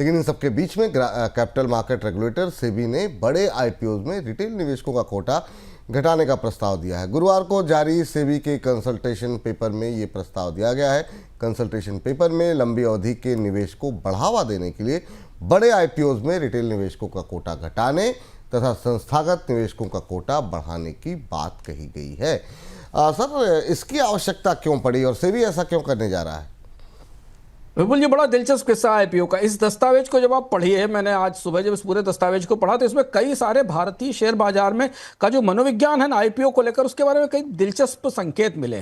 लेकिन इन सबके बीच में कैपिटल मार्केट रेगुलेटर सेबी ने बड़े आईपीओ में रिटेल निवेशकों का कोटा घटाने का प्रस्ताव दिया है। गुरुवार को जारी सेबी के कंसल्टेशन पेपर में ये प्रस्ताव दिया गया है। कंसल्टेशन पेपर में लंबी अवधि के निवेश को बढ़ावा देने के लिए बड़े आईपीओ में रिटेल निवेशकों का कोटा घटाने तथा संस्थागत निवेशकों का कोटा बढ़ाने की बात कही गई है। सर, इसकी आवश्यकता क्यों पड़ी और सेबी ऐसा क्यों करने जा रहा है? विपुल जी, बड़ा दिलचस्प किस्सा आईपीओ का। इस दस्तावेज को जब आप पढ़िए, मैंने आज सुबह जब इस पूरे दस्तावेज को पढ़ा तो इसमें कई सारे भारतीय शेयर बाजार में का जो मनोविज्ञान है ना आईपीओ को लेकर, उसके बारे में कई दिलचस्प संकेत मिले।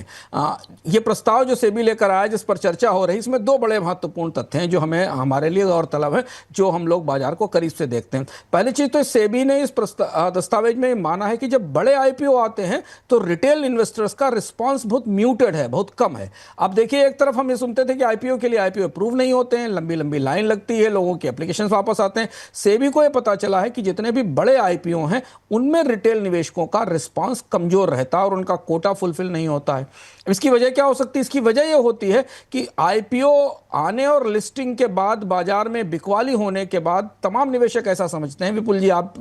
ये प्रस्ताव जो सेबी लेकर आया, जिस पर चर्चा हो रही, इसमें दो बड़े महत्वपूर्ण तथ्य हैं जो हमें हमारे लिए गौरतलब है, जो हम लोग बाजार को करीब से देखते हैं। पहली चीज तो सेबी ने इस दस्तावेज में माना है कि जब बड़े आईपीओ आते हैं तो रिटेल इन्वेस्टर्स का रिस्पॉन्स बहुत म्यूटेड है, बहुत कम है। अब देखिए, एक तरफ हम ये सुनते थे कि आईपीओ के लिए आईपीओ अप्रूव नहीं होते हैं, लंबी लंबी लाइन लगती है, लोगों के एप्लीकेशन वापस आते हैं। सेबी को यह पता चला है कि जितने भी बड़े आईपीओ हैं उनमें रिटेल निवेशकों का रिस्पांस कमजोर रहता है और उनका कोटा फुलफिल नहीं होता है। इसकी वजह क्या हो सकती है? इसकी वजह यह होती है कि आईपीओ आने और लिस्टिंग के बाद बाजार में बिकवाली होने के बाद तमाम निवेशक ऐसा समझते हैं, विपुल जी आप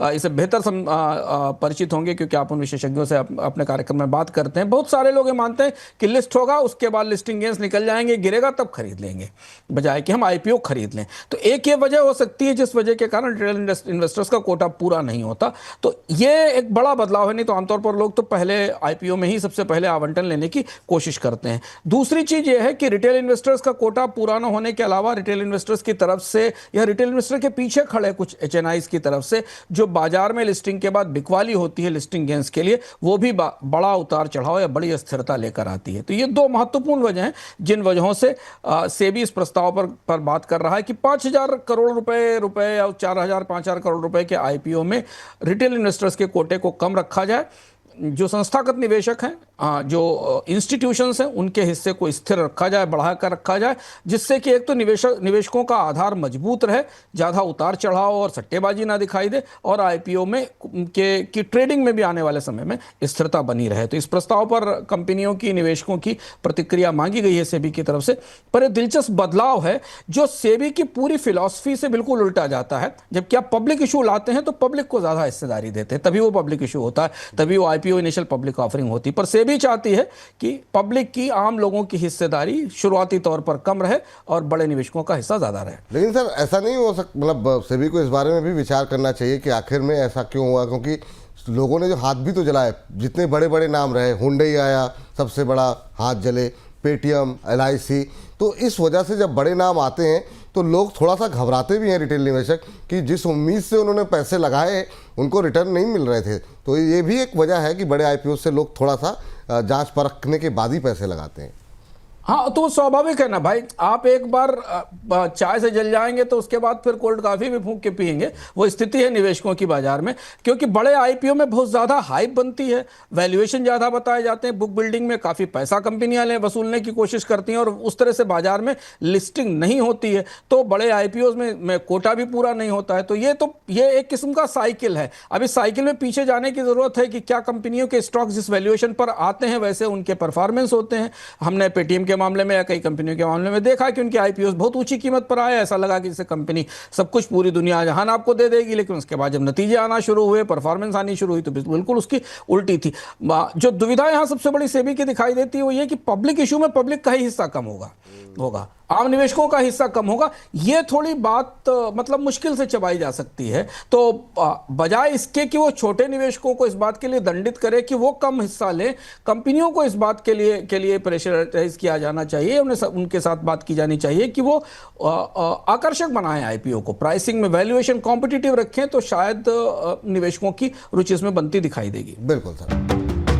इसे बेहतर परिचित होंगे क्योंकि आप उन विशेषज्ञों से अपने कार्यक्रम में बात करते हैं। बहुत सारे लोग ये मानते हैं कि लिस्ट होगा, उसके बाद लिस्टिंग गेंस निकल जाएंगे, गिरेगा तब खरीद लेंगे, बजाय कि हम आईपीओ खरीद लें। तो एक ये वजह हो सकती है जिस वजह के कारण रिटेल इन्वेस्टर्स का कोटा पूरा नहीं होता। तो ये एक बड़ा बदलाव है। नहीं तो आमतौर पर लोग तो पहले आईपीओ में ही सबसे पहले आवंटन लेने की कोशिश करते हैं। दूसरी चीज ये है कि रिटेल इन्वेस्टर्स का कोटा पूरा न होने के अलावा रिटेल इन्वेस्टर्स की तरफ से या रिटेल इन्वेस्टर के पीछे खड़े कुछ एचएनआईज की तरफ से जो बाजार में लिस्टिंग के बाद बिकवाली होती है लिस्टिंग गेंस के लिए, वो भी बड़ा उतार चढ़ाव या बड़ी अस्थिरता लेकर आती है। तो ये दो महत्वपूर्ण वजह हैं जिन वजहों से सेबी इस प्रस्ताव पर बात कर रहा है कि 5,000 करोड़ रुपए या 4,000 5,000 करोड़ रुपए के आईपीओ में रिटेल इन्वेस्टर्स के कोटे को कम रखा जाए। जो संस्थागत निवेशक हैं, जो इंस्टीट्यूशंस हैं, उनके हिस्से को स्थिर रखा जाए, बढ़ाकर रखा जाए, जिससे कि एक तो निवेशकों का आधार मजबूत रहे, ज़्यादा उतार चढ़ाव और सट्टेबाजी ना दिखाई दे, और आईपीओ में की ट्रेडिंग में भी आने वाले समय में स्थिरता बनी रहे। तो इस प्रस्ताव पर कंपनियों की, निवेशकों की प्रतिक्रिया मांगी गई है सेबी की तरफ से। पर यह दिलचस्प बदलाव है जो सेबी की पूरी फिलॉसफी से बिल्कुल उल्टा जाता है। जबकि आप पब्लिक इशू लाते हैं तो पब्लिक को ज़्यादा हिस्सेदारी देते हैं, तभी वो पब्लिक इशू होता है, तभी वो आईपीओ इनिशियल पब्लिक ऑफरिंग होती। पर सेबी चाहती है कि पब्लिक की, आम लोगों की हिस्सेदारी शुरुआती तौर पर कम रहे और बड़े निवेशकों का हिस्सा ज्यादा रहे। लेकिन सर, ऐसा नहीं हो सकता, मतलब सेबी को इस बारे में भी विचार करना चाहिए कि आखिर में ऐसा क्यों हुआ, क्योंकि लोगों ने जो हाथ भी तो जलाए, जितने बड़े बड़े नाम रहे, हुंडई आया, सबसे बड़ा हाथ जले, पेटीएम, एलआईसी। तो इस वजह से जब बड़े नाम आते हैं तो लोग थोड़ा सा घबराते भी हैं, रिटेल निवेशक, कि जिस उम्मीद से उन्होंने पैसे लगाए उनको रिटर्न नहीं मिल रहे थे। तो ये भी एक वजह है कि बड़े आईपीओ से लोग थोड़ा सा जांच परखने के बाद ही पैसे लगाते हैं। हाँ, तो स्वाभाविक है ना भाई। आप एक बार चाय से जल जाएंगे तो उसके बाद फिर कोल्ड कॉफी भी फूंक के पिएंगे। वो स्थिति है निवेशकों की बाजार में, क्योंकि बड़े आईपीओ में बहुत ज्यादा हाइप बनती है, वैल्यूएशन ज्यादा बताए जाते हैं, बुक बिल्डिंग में काफी पैसा कंपनियां वसूलने की कोशिश करती हैं, और उस तरह से बाजार में लिस्टिंग नहीं होती है तो बड़े आईपीओ में कोटा भी पूरा नहीं होता है। तो ये एक किस्म का साइकिल है। अब इस साइकिल में पीछे जाने की जरूरत है कि क्या कंपनियों के स्टॉक जिस वैल्यूएशन पर आते हैं वैसे उनके परफॉर्मेंस होते हैं। हमने पेटीएम के मामले में या कई कंपनियों के मामले में देखा कि उनके आईपीओ बहुत ऊंची कीमत पर आए, ऐसा लगा कि जैसे कंपनी सब कुछ पूरी दुनिया जहान आपको दे देगी, लेकिन उसके बाद जब नतीजे आना शुरू हुए, परफॉर्मेंस आनी शुरू हुई, तो बिल्कुल उसकी उल्टी थी। जो दुविधा यहां सबसे बड़ी सेबी की दिखाई देती है वो ये कि पब्लिक इशू में पब्लिक का ही हिस्सा कम होगा, आम निवेशकों का हिस्सा कम होगा। ये थोड़ी बात मतलब मुश्किल से चबाई जा सकती है। तो बजाय इसके कि वो छोटे निवेशकों को इस बात के लिए दंडित करे कि वो कम हिस्सा लें, कंपनियों को इस बात के लिए प्रेशराइज किया जाना चाहिए, उनके साथ बात की जानी चाहिए कि वो आकर्षक बनाएं आईपीओ को, प्राइसिंग में वैल्यूएशन कॉम्पिटिटिव रखें, तो शायद निवेशकों की रुचि इसमें बनती दिखाई देगी। बिल्कुल सर।